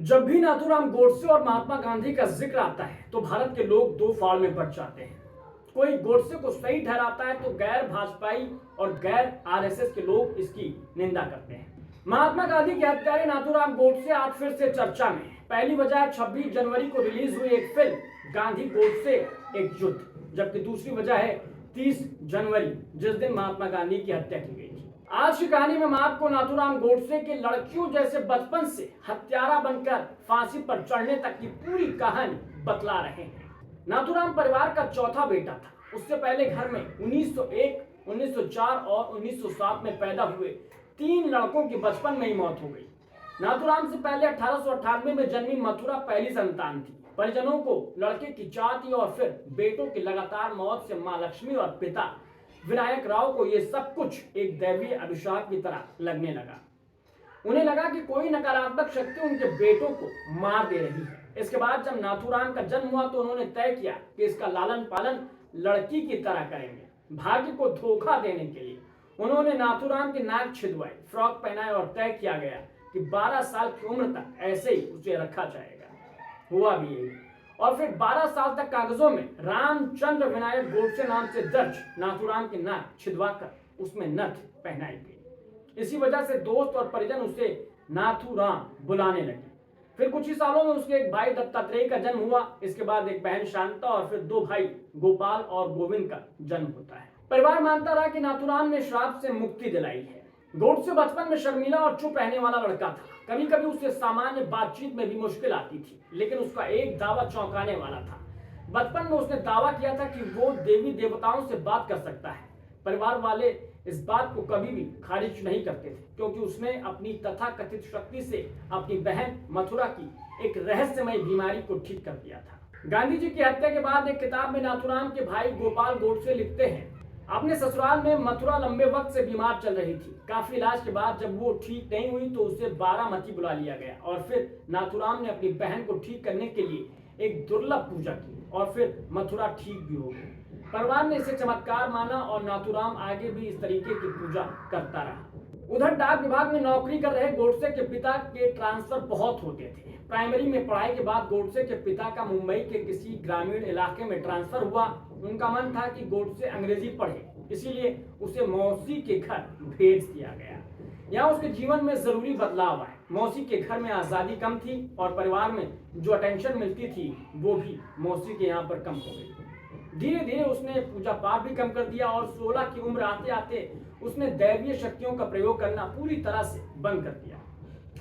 जब भी नाथूराम गोडसे और महात्मा गांधी का जिक्र आता है तो भारत के लोग दो फाड़ में बट जाते हैं। कोई गोडसे को सही ठहराता है तो गैर भाजपाई और गैर आरएसएस के लोग इसकी निंदा करते हैं। महात्मा गांधी के हत्यारे नाथूराम गोडसे आज फिर से चर्चा में है। पहली वजह है 26 जनवरी को रिलीज हुई एक फिल्म गांधी गोडसे एक युद्ध, जबकि दूसरी वजह है 30 जनवरी जिस दिन महात्मा गांधी की हत्या की गई थी। आज की कहानी में हम आपको नाथूराम गोडसे के लड़कियों जैसे बचपन से हत्यारा बनकर फांसी पर चढ़ने तक की पूरी कहानी बतला रहे हैं। नाथूराम परिवार का चौथा बेटा था। उससे पहले घर में 1901, 1904 और 1907 में पैदा हुए 3 लड़कों की बचपन में ही मौत हो गई। नाथूराम से पहले 1898 में जन्मी मथुरा पहली संतान थी। परिजनों को लड़के की चाह थी और फिर बेटों की लगातार मौत से मां लक्ष्मी और पिता विनायक राव को यह सब कुछ एक दैवीय अभिशाप की तरह लगने लगा। उन्हें लगा कि कोई नकारात्मक शक्ति उनके बेटों को मार दे रही है। इसके बाद जब नाथूराम का जन्म हुआ तो उन्होंने तय किया कि इसका लालन पालन लड़की की तरह करेंगे। भाग्य को धोखा देने के लिए उन्होंने नाथूराम की नाक छिदवाई, फ्रॉक पहनाए और तय किया गया कि 12 साल की उम्र तक ऐसे ही उसे रखा जाएगा। हुआ भी यही, और फिर 12 साल तक कागजों में रामचंद्र विनायक गोडसे नाम से दर्ज नाथूराम की नाक छिदवाकर उसमें नथ पहनाई गई। इसी वजह से दोस्त और परिजन उसे नाथूराम बुलाने लगे। फिर कुछ ही सालों में उसके एक भाई दत्तात्रेय का जन्म हुआ। इसके बाद एक बहन शांता और फिर 2 भाई गोपाल और गोविंद का जन्म होता है। परिवार मानता रहा कि नाथूराम ने श्राप से मुक्ति दिलाई है। गोडसे बचपन में शर्मीला और चुप रहने वाला लड़का था। कभी कभी उसे सामान्य बातचीत में भी मुश्किल आती थी, लेकिन उसका एक दावा चौंकाने वाला था। बचपन में उसने दावा किया था कि वो देवी देवताओं से बात कर सकता है। परिवार वाले इस बात को कभी भी खारिज नहीं करते थे, क्योंकि उसने अपनी तथाकथित शक्ति से अपनी बहन मथुरा की एक रहस्यमय बीमारी को ठीक कर दिया था। गांधी जी की हत्या के बाद एक किताब में नाथूराम के भाई गोपाल गोडसे लिखते हैं, अपने ससुराल में मथुरा लंबे वक्त से बीमार चल रही थी। काफी इलाज के बाद जब वो ठीक नहीं हुई तो उसे बारामती बुला लिया गया और फिर नाथूराम ने अपनी बहन को ठीक करने के लिए एक दुर्लभ पूजा की और फिर मथुरा ठीक भी हो गई। परिवार ने इसे चमत्कार माना और नाथूराम आगे भी इस तरीके की पूजा करता रहा। उधर डाक विभाग में नौकरी कर रहे गोडसे के पिता के ट्रांसफर बहुत होते थे। प्राइमरी में पढ़ाई के बाद गोडसे के पिता का मुंबई के किसी ग्रामीण इलाके में ट्रांसफर हुआ। उनका मन था कि गोडसे अंग्रेजी पढ़े, इसीलिए उसे मौसी के घर भेज दिया गया। यहाँ उसके जीवन में जरूरी बदलाव आए। मौसी के घर में आजादी कम थी और परिवार में जो अटेंशन मिलती थी वो भी मौसी के यहाँ पर कम हो गई। धीरे धीरे उसने पूजा पाठ भी कम कर दिया और 16 की उम्र आते आते उसने दैवीय शक्तियों का प्रयोग करना पूरी तरह से बंद कर दिया।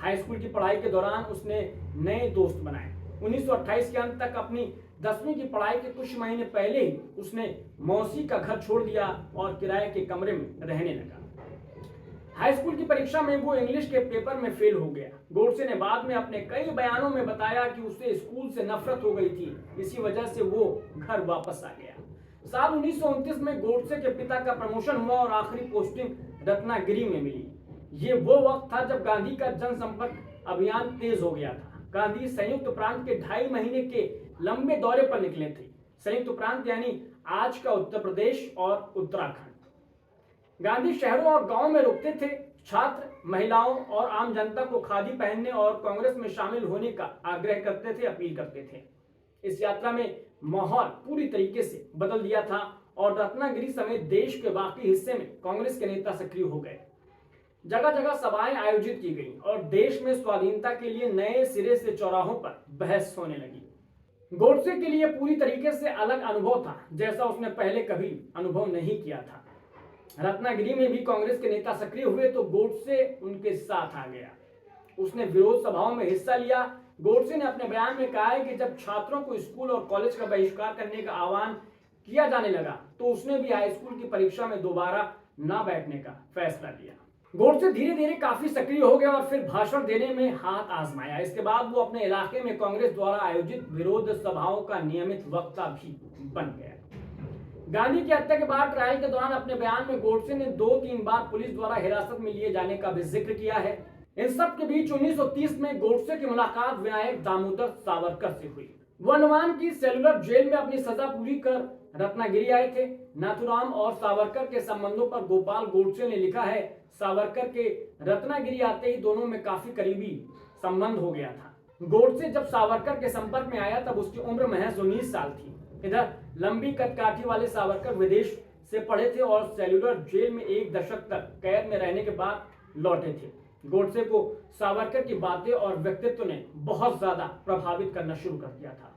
हाई स्कूल की पढ़ाई के दौरान उसने नए दोस्त बनाए। 1928 के अंत तक अपनी 10वीं की पढ़ाई के कुछ महीने पहले ही उसने मौसी का घर छोड़ दिया और किराए के कमरे में रहने लगा। हाई स्कूल की परीक्षा में वो इंग्लिश के पेपर में फेल हो गया। गोडसे ने बाद में अपने कई बयानों में बताया कि उसे स्कूल से नफरत हो गई थी, इसी वजह से वो घर वापस आ गया। साल 1929 में गोडसे के पिता का प्रमोशन हुआ और आखिरी पोस्टिंग रत्नागिरी में मिली। ये वो वक्त था जब गांधी का जनसंपर्क अभियान तेज हो गया था। गांधी संयुक्त प्रांत के 2.5 महीने के लंबे दौरे पर निकले थे। संयुक्त प्रांत यानी आज का उत्तर प्रदेश और उत्तराखंड। गांधी शहरों और गांवों में रुकते थे। छात्र, महिलाओं और आम जनता को खादी पहनने और कांग्रेस में शामिल होने का आग्रह करते थे, अपील करते थे। इस यात्रा में माहौल पूरी तरीके से बदल दिया था और रत्नागिरी समेत देश के बाकी हिस्से में कांग्रेस के नेता सक्रिय हो गए। जगह जगह सभाएं आयोजित की गई और देश में स्वाधीनता के लिए नए सिरे से चौराहों पर बहस होने लगी। गोडसे के लिए पूरी तरीके से अलग अनुभव था, जैसा उसने पहले कभी अनुभव नहीं किया था। रत्नागिरी में भी कांग्रेस के नेता सक्रिय हुए तो गोडसे उनके साथ आ गया। उसने विरोध सभाओं में हिस्सा लिया। गोडसे ने अपने बयान में कहा है कि जब छात्रों को स्कूल और कॉलेज का बहिष्कार करने का आह्वान किया जाने लगा तो उसने भी हाई स्कूल की परीक्षा में दोबारा न बैठने का फैसला लिया। गोडसे धीरे धीरे काफी सक्रिय हो गया और फिर भाषण देने में हाथ आजमाया। इसके बाद वो अपने इलाके में कांग्रेस द्वारा आयोजित विरोध सभाओं का नियमित वक्ता भी बन गया। गांधी की हत्या के बाद ट्रायल के दौरान अपने बयान में गोडसे ने 2-3 बार पुलिस द्वारा हिरासत में लिए जाने का भी जिक्र किया है। इन सब के बीच 1930 में गोडसे की मुलाकात विनायक दामोदर सावरकर से हुई। वो अंडमान की सेलुलर जेल में अपनी सजा पूरी कर रत्नागिरी आए थे। नाथूराम और सावरकर के संबंधों पर गोपाल गोडसे ने लिखा है, सावरकर के रत्नागिरी आते ही दोनों में काफी करीबी संबंध हो गया था। गोडसे जब सावरकर के संपर्क में आया तब उसकी उम्र महज 19 साल थी। इधर लंबी कदकाठी वाले सावरकर विदेश से पढ़े थे और सेल्यूलर जेल में 1 दशक तक कैद में रहने के बाद लौटे थे। गोडसे को सावरकर की बातें और व्यक्तित्व ने बहुत ज्यादा प्रभावित करना शुरू कर दिया था।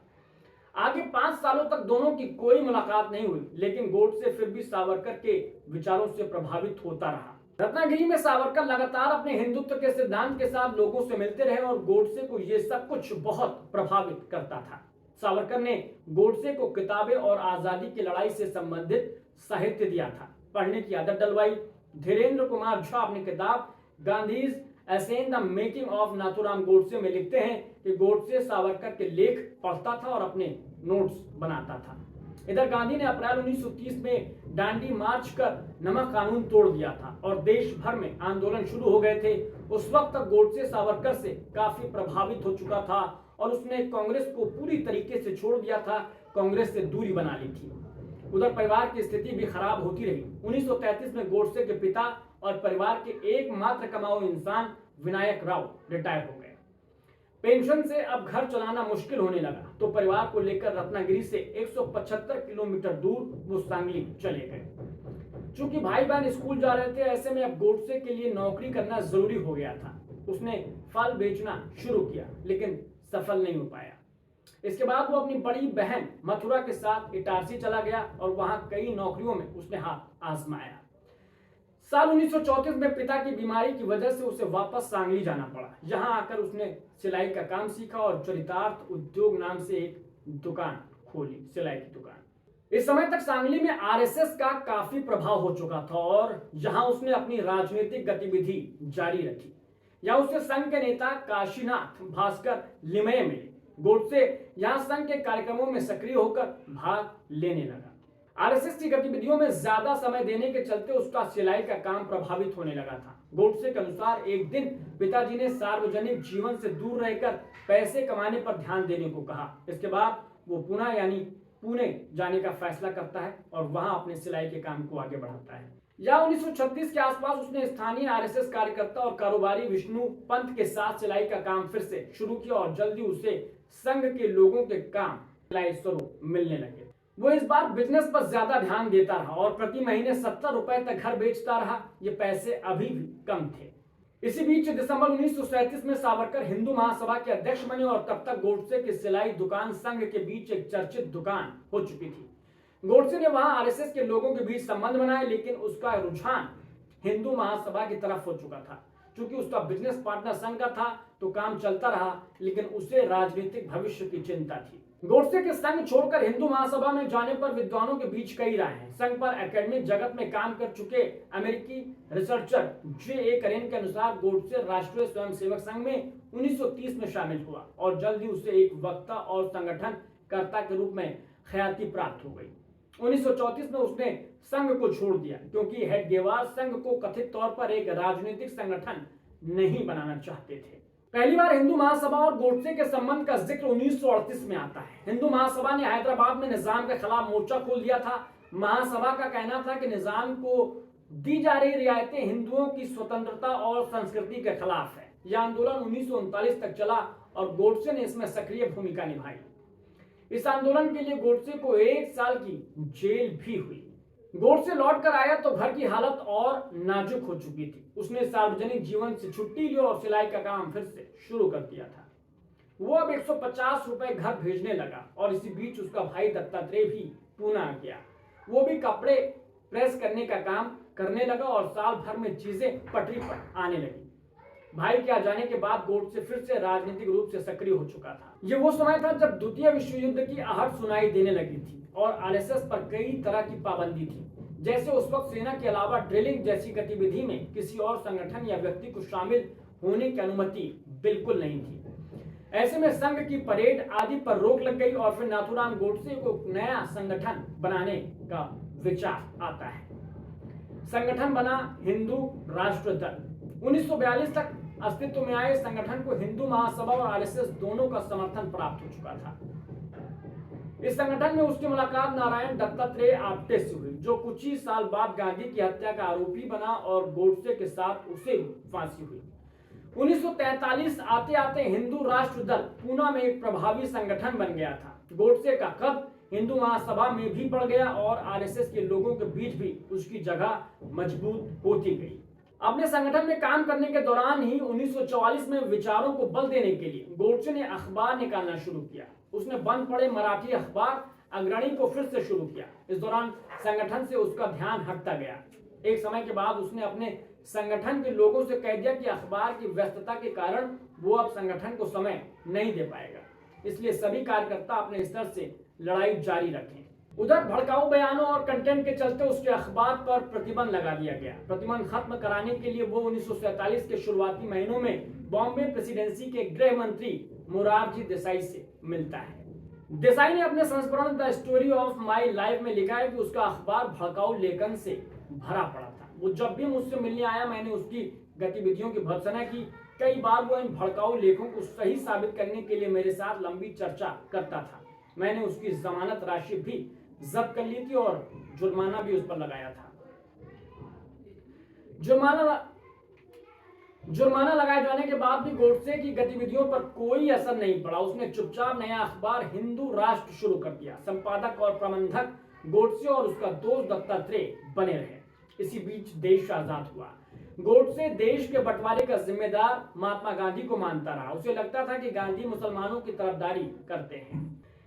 आगे 5 सालों तक दोनों की कोई मुलाकात नहीं हुई, लेकिन गोडसे फिर भी सावरकर के विचारों से प्रभावित होता रहा। रत्नागिरी में सावरकर लगातार अपने हिंदुत्व के सिद्धांत के साथ लोगों से मिलते रहे और गोडसे को यह सब कुछ बहुत प्रभावित करता था। सावरकर ने गोडसे को किताबें और आजादी की लड़ाई से संबंधित साहित्य दिया था, पढ़ने की आदत डलवाई। धीरेन्द्र कुमार झा अपनी किताब Gandhi's assassin the making of Nathuram Godse में लिखते हैं कि गोडसे सावरकर के लेख पढ़ता था और अपने नोट्स बनाता था। इधर गांधी ने अप्रैल 1930 में दांडी मार्च कर नमक कानून तोड़ दिया था और देश भर में आंदोलन शुरू हो गए थे। उस वक्त तक गोडसे सावरकर से काफी प्रभावित हो चुका था और उसने कांग्रेस को पूरी तरीके से छोड़ दिया था, कांग्रेस से दूरी बना ली थी। उधर परिवार की स्थिति भी खराब होती रही। 1933 में गोडसे के पिता और परिवार के एकमात्र कमाऊ इंसान विनायक राव रिटायर हो गए। पेंशन से अब घर चलाना मुश्किल होने लगा तो परिवार को लेकर रत्नागिरी से 175 किलोमीटर दूर वो सांगली चले गए। चूंकि भाई बहन स्कूल जा रहे थे, ऐसे में अब गोडसे के लिए नौकरी करना जरूरी हो गया था। उसने फल बेचना शुरू किया लेकिन सफल नहीं हो पाया। इसके बाद वो अपनी बड़ी बहन मथुरा के साथ इटारसी चला गया और वहां कई नौकरियों में उसने हाथ आजमाया। साल 1934 में पिता की बीमारी की वजह से उसे वापस सांगली जाना पड़ा। यहाँ आकर उसने सिलाई का काम सीखा और चरितार्थ उद्योग नाम से एक दुकान खोली, सिलाई की दुकान। इस समय तक सांगली में आरएसएस का काफी प्रभाव हो चुका था और यहाँ उसने अपनी राजनीतिक गतिविधि जारी रखी। यहाँ उसे संघ के नेता काशीनाथ भास्कर लिमये मिले। गोडसे यहाँ संघ के कार्यक्रमों में सक्रिय होकर भाग लेने लगा। आरएसएस की गतिविधियों में ज्यादा समय देने के चलते उसका सिलाई का काम प्रभावित होने लगा था। गोडसे के अनुसार एक दिन पिताजी ने सार्वजनिक जीवन से दूर रहकर पैसे कमाने पर ध्यान देने को कहा। इसके बाद वो पुणे जाने का फैसला करता है और वहां अपने सिलाई के काम को आगे बढ़ाता है। या 1936 के आसपास उसने स्थानीय आरएसएस कार्यकर्ता और कारोबारी विष्णु पंत के साथ सिलाई का काम फिर से शुरू किया और जल्दी उसे संघ के लोगों के काम सिलाई स्वरूप मिलने लगे। वो इस बार बिजनेस पर ज्यादा ध्यान देता रहा और प्रति महीने 70 रुपए तक घर बेचता रहा। ये पैसे अभी भी कम थे। इसी बीच दिसंबर 1937 में सावरकर हिंदू महासभा के अध्यक्ष बने और तब तक गोडसे की सिलाई दुकान संघ के बीच एक चर्चित दुकान हो चुकी थी। गोडसे ने वहां आरएसएस के लोगों के बीच संबंध बनाए, लेकिन उसका रुझान हिंदू महासभा की तरफ हो चुका था। क्योंकि उसका बिजनेस पार्टनर संघ का था तो काम चलता रहा, लेकिन उसे राजनीतिक भविष्य की चिंता थी। गोडसे के संघ छोड़कर हिंदू महासभा में जाने पर विद्वानों के बीच कई राय हैं। संघ पर एकेडमिक जगत में काम कर चुके अमेरिकी रिसर्चर जे.ए. करेन के अनुसार गोडसे राष्ट्रीय स्वयंसेवक संघ में 1930 में शामिल हुआ और जल्दी उसे एक वक्ता और संगठनकर्ता के रूप में ख्याति प्राप्त हो गई। 1934 में उसने संघ को छोड़ दिया क्योंकि हेडगेवार संघ को कथित तौर पर एक राजनीतिक संगठन नहीं बनाना चाहते थे। पहली बार हिंदू महासभा और गोडसे के संबंध का जिक्र 1938 में आता है। हिंदू महासभा ने हैदराबाद में निजाम के खिलाफ मोर्चा खोल दिया था। महासभा का कहना था कि निजाम को दी जा रही रियायतें हिंदुओं की स्वतंत्रता और संस्कृति के खिलाफ है। यह आंदोलन 1939 तक चला और गोडसे ने इसमें सक्रिय भूमिका निभाई। इस आंदोलन के लिए गोडसे को 1 साल की जेल भी हुई। गोडसे लौट कर आया तो घर की हालत और नाजुक हो चुकी थी। उसने सार्वजनिक जीवन से छुट्टी ली और सिलाई का काम फिर से शुरू कर दिया था। वो अब 150 रुपए घर भेजने लगा और इसी बीच उसका भाई दत्तात्रेय भी पुणे आ गया। वो भी कपड़े प्रेस करने का काम करने लगा और साल भर में चीजें पटरी पर आने लगी। भाई के आ जाने के बाद गोडसे फिर से राजनीतिक रूप से सक्रिय हो चुका था। ये वो समय था जब द्वितीय विश्व युद्ध की आहट सुनाई देने लगी थी और आरएसएस पर कई तरह की पाबंदी थी। जैसे उस वक्त सेना के अलावा ड्रिलिंग जैसी गतिविधि में किसी और संगठन या व्यक्ति को शामिल होने की अनुमति बिल्कुल नहीं थी। ऐसे में संघ की परेड आदि पर रोक लग गई और फिर नाथूराम गोडसे को नया संगठन बनाने का विचार आता है। संगठन बना हिंदू राष्ट्र दल। 1942 तक अस्तित्व में आए संगठन को हिंदू महासभा और आरएसएस दोनों का समर्थन प्राप्त हो चुका था। इस संगठन में उसकी मुलाकात नारायण दत्तात्रेय आप्टे से हुई, जो कुछ ही साल बाद गांधी की हत्या का आरोपी बना और गोडसे के साथ उसे फांसी हुई। 1943 आते आते हिंदू राष्ट्र दल पूना में एक प्रभावी संगठन बन गया था। गोडसे का कद हिंदू महासभा में भी बढ़ गया और आरएसएस के लोगों के बीच भी उसकी जगह मजबूत होती गई। अपने संगठन में काम करने के दौरान ही 1944 में विचारों को बल देने के लिए गोडसे ने अखबार निकालना शुरू किया। उसने बंद पड़े मराठी अखबार अग्रणी को फिर से शुरू किया। इस दौरान संगठन से उसका ध्यान हटता गया। एक समय के बाद उसने अपने संगठन के लोगों से कह दिया कि अखबार की व्यस्तता के कारण वो अब संगठन को समय नहीं दे पाएगा, इसलिए सभी कार्यकर्ता अपने स्तर से लड़ाई जारी रखें। उधर भड़काऊ बयानों और कंटेंट के चलते उसके अखबार पर प्रतिबंध लगा दिया गया। प्रतिबंध खत्म कराने के लिए वो 1947 के शुरुआती महीनों में बॉम्बे प्रेसिडेंसी के गृह मंत्री मोरारजी देसाई से मिलता है। देसाई ने अपने संस्मरण the story of my life में लिखा है कि उसका अखबार भड़काऊ लेखन से भरा पड़ा था। वो जब भी मुझसे मिलने आया, मैंने उसकी गतिविधियों की भर्त्सना की। कई बार वो इन भड़काऊ लेखों को सही साबित करने के लिए मेरे साथ लंबी चर्चा करता था। मैंने उसकी जमानत राशि भी जब्त कर ली थी और जुर्माना भी उस पर लगाया था। जुर्माना लगाए जाने के बाद भी गोडसे की गतिविधियों पर कोई असर नहीं पड़ा। उसने चुपचाप नया अखबार हिंदू राष्ट्र शुरू कर दिया। संपादक और प्रबंधक गोडसे और उसका दोस्त दत्तात्रेय बने रहे। इसी बीच देश आजाद हुआ। गोडसे देश के बंटवारे का जिम्मेदार महात्मा गांधी को मानता रहा। उसे लगता था कि गांधी मुसलमानों की तरफदारी करते हैं।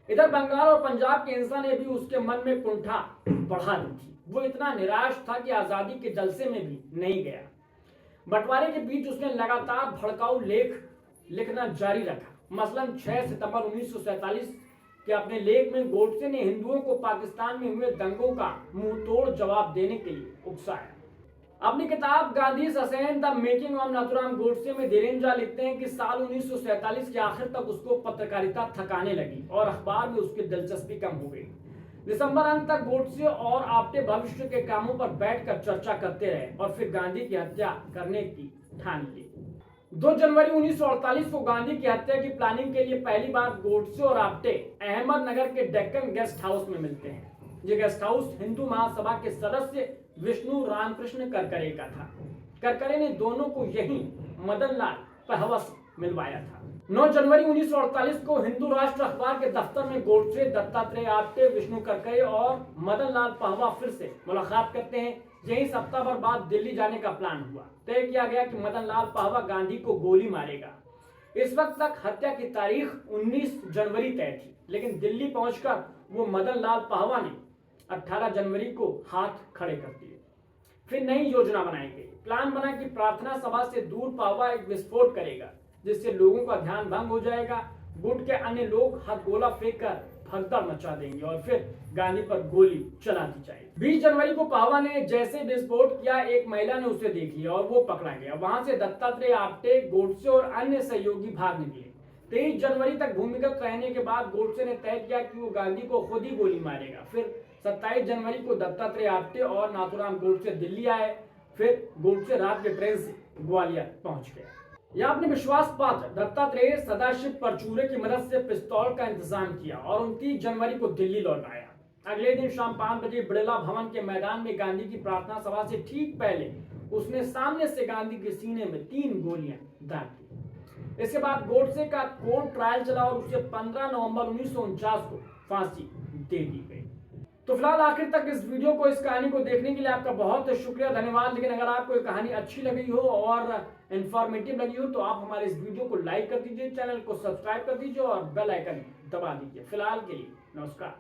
इधर बंगाल और पंजाब के हिंसा ने भी उसके मन में कुंठा बढ़ा दी थी। वो इतना निराश था कि आजादी के जलसे में भी नहीं गया। बंटवारे के बीच उसने लगातार भड़काऊ लेख लिखना जारी रखा। मसलन 6 सितंबर 1947 के अपने लेख में गोडसे ने हिंदुओं को पाकिस्तान में हुए दंगों का मुंह तोड़ जवाब देने के लिए उकसाया। अपनी किताब गांधी असेन the making of Nathuram Godse में धीरेन्द्र झा लिखते हैं कि साल 1947 के आखिर तक उसको पत्रकारिता थकाने लगी और अखबार में उसकी दिलचस्पी कम हो गई। दिसंबर अंत तक गोडसे और आपटे भविष्य के कामों पर बैठकर चर्चा करते रहे और फिर गांधी की हत्या करने की ठान ली। 2 जनवरी 1948 को गांधी की हत्या की प्लानिंग के लिए पहली बार गोडसे और आपटे अहमदनगर के डेक्कन गेस्ट हाउस में मिलते हैं। ये गेस्ट हाउस हिंदू महासभा के सदस्य विष्णु रामकृष्ण करकरे का था। करकरे ने दोनों को यही मदनलाल पहवा से मिलवाया था। 9 जनवरी 1948 को हिंदू राष्ट्र अखबार के दफ्तर में गोडसे, दत्तात्रेय आपटे, विष्णु करकरे और मदनलाल पहवा फिर से मुलाकात करते हैं। यही सप्ताह भर बाद दिल्ली जाने का प्लान हुआ। तय किया गया कि मदनलाल पहवा गांधी को गोली मारेगा। इस वक्त तक हत्या की तारीख 19 जनवरी तय थी, लेकिन दिल्ली पहुंचकर वो मदनलाल पहवा ने 18 जनवरी को हाथ खड़े कर दिए। फिर नई योजना बनाई गई। प्लान बना कि प्रार्थना सभा से दूर पहवा एक विस्फोट करेगा, जिससे लोगों का ध्यान भंग हो जाएगा। गुट के अन्य लोग हथगोला फेंक कर भगदड़ मचा देंगे और फिर गांधी पर गोली चला दी जाएगी। 20 जनवरी को पहवा ने जैसे विस्फोट किया, एक महिला ने उसे देख लिया और वो पकड़ा गया। वहां से दत्तात्रेय, आपटे, गोडसे और अन्य सहयोगी भाग निकले। 23 जनवरी तक भूमिगत रहने के बाद गोडसे ने तय किया कि वो गांधी को खुद ही गोली मारेगा। फिर 27 जनवरी को दत्तात्रेय, आपटे और नाथुराम गोडसे दिल्ली आए। फिर गोडसे रात के ट्रेन से ग्वालियर पहुंच गया। यह अपने विश्वास पात्र दत्तात्रेय सदाशिव परचूरे की मदद से पिस्तौल का इंतजाम किया और 29 जनवरी को दिल्ली लौट आया। अगले दिन शाम 5 बजे बिड़ला भवन के मैदान में गांधी की प्रार्थना सभा से ठीक पहले उसने सामने से गांधी के सीने में 3 गोलियां दाग दी। इसके बाद गोडसे का कोर्ट ट्रायल चला और उसे 15 नवंबर 1949 को फांसी दे दी गई। तो फिलहाल आखिर तक इस वीडियो को, इस कहानी को देखने के लिए आपका बहुत शुक्रिया, धन्यवाद। लेकिन अगर आपको ये कहानी अच्छी लगी हो और इंफॉर्मेटिव लगी हो तो आप हमारे इस वीडियो को लाइक कर दीजिए, चैनल को सब्सक्राइब कर दीजिए और बेल आइकन दबा दीजिए। फिलहाल के लिए नमस्कार।